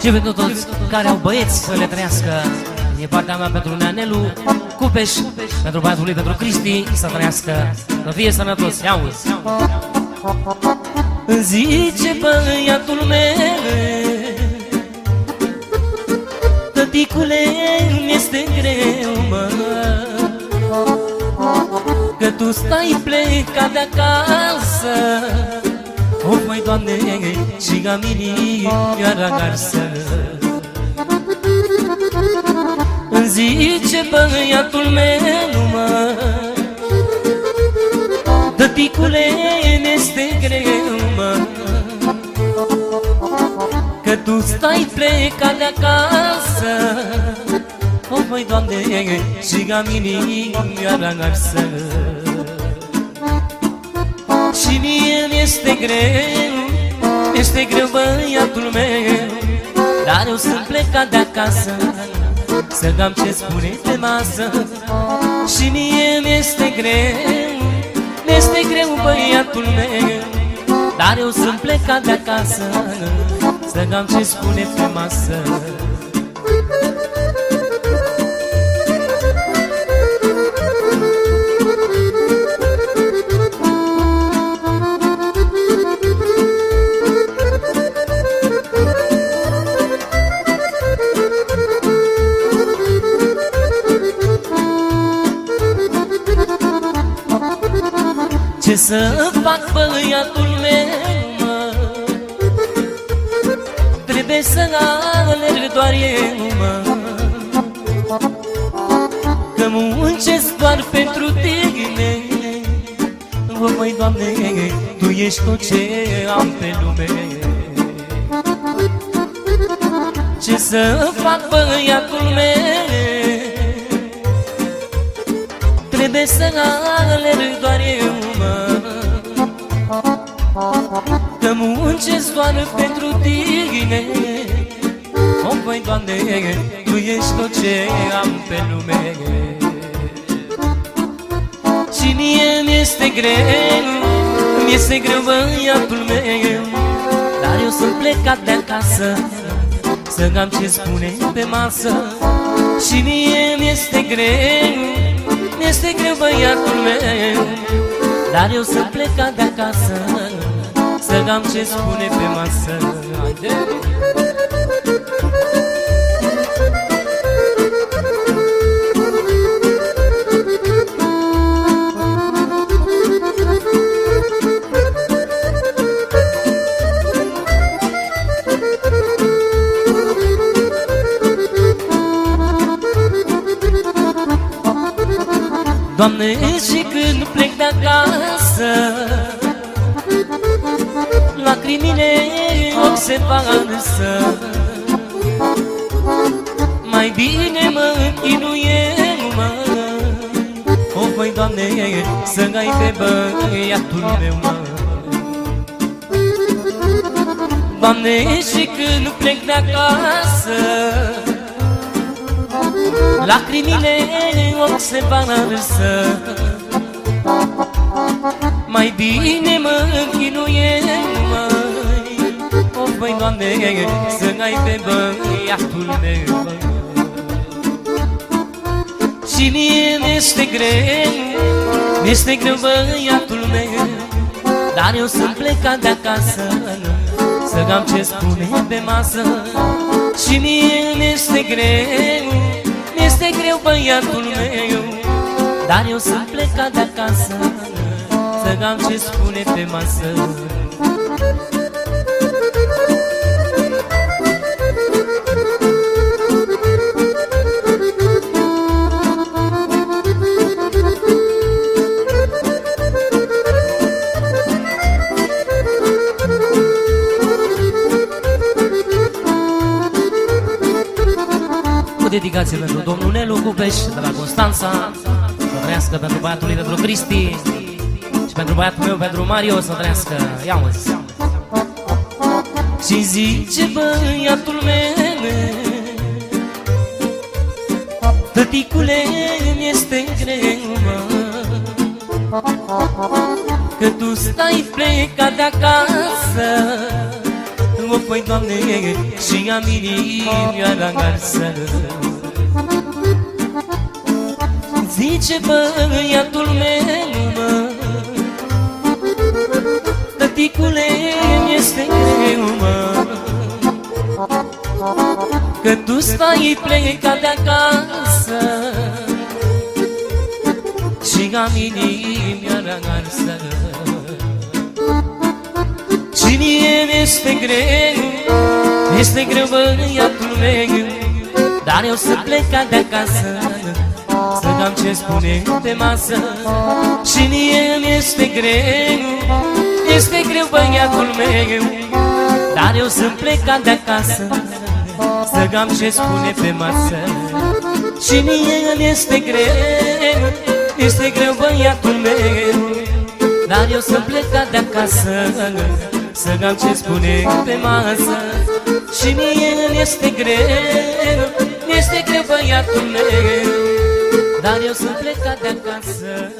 Și pentru toți care au băieți să le trăiască. E partea mea pentru Neanelu Cupeș, pentru băiatul lui, pentru Cristi, să trăiască, să fie sănătos. Ia uzi. Zice băiatul meu: tăticule, mi-este greu, mă, că tu stai plecat de acasă. O, măi, Doamne, și gaminii mi-ar agarsă. Îmi zice băiatul meu, mă, tăticule, mi-este greu, mă, că tu stai plecat de acasă. O, măi, Doamne, și gaminii mi-ar agarsă. Și mie mi-este greu, băiatul meu, dar eu sunt plecat de acasă să gam ce spune pe masă. Și mie mi-este greu, băiatul meu, dar eu sunt plecat de acasă să gam ce spune pe masă. Ce să fac, băiatul meu, mă, trebuie să alerg doar eu, mă, că muncesc doar pentru tine. O, măi, Doamne, Tu ești tot ce am pe lume. Ce să fac, băiatul meu, trebuie să alerg doar eu, mă, că muncesc doar pentru tine. O, măi, Doamne, Tu ești tot ce am pe lume. Și mie mi-este greu, băiatul meu, dar eu sunt plecat de acasă să am ce spune pe masă. Și mie mi-este greu, băiatul meu, dar eu sunt plecat de acasă să am ce spune pe masă. Haide! Doamne, și când plec de acasă, lacrimile ochi se varsă. Mai bine mă închinuie, mă, o, măi, Doamne, să ai pe băiatul meu, mă. Doamne, și când plec de acasă, lacrimile ochi se varsă. Mai bine mă închinuie, măi, o, măi, Doamne, să ai pe băiatul meu. Și mie mi-este greu, băiatul meu, dar eu sunt plecat de acasă să am ce spune pe masă. Și mie mi-este greu, băiatul meu, dar eu sunt plecat de acasă să am ce spune pe masă. Cu dedicație pentru domnul Nelu Cupeș de la Constanța, să trăiască, pentru băiatul lui, pentru Cristi, și pentru băiatul meu, pentru Mario, să trăiască. Ia-uzi! Și zice băiatul meu: tăticule, mi-este greu, mă, că tu stai plecat de acasă. O, păi, Doamne, și am inimioara arsă. Zice băiatul meu, mă, tăticule, mi-este greu, mă, că tu stai plecat de acasă și am inimioara arsă. Și mie mi-este greu, băiatul meu, dar eu să plecat de acasă, să am ce spune pe masă. Și mie mi-este greu, băiatul meu, dar eu sunt plecat de acasă, să am ce spune pe masă. Și mie mi-este greu, băiatul meu, dar eu sunt plecat de acasă, să am ce spune pe masă. Și mie mi-este greu, băiatul meu, dar eu sunt plecat de acasă.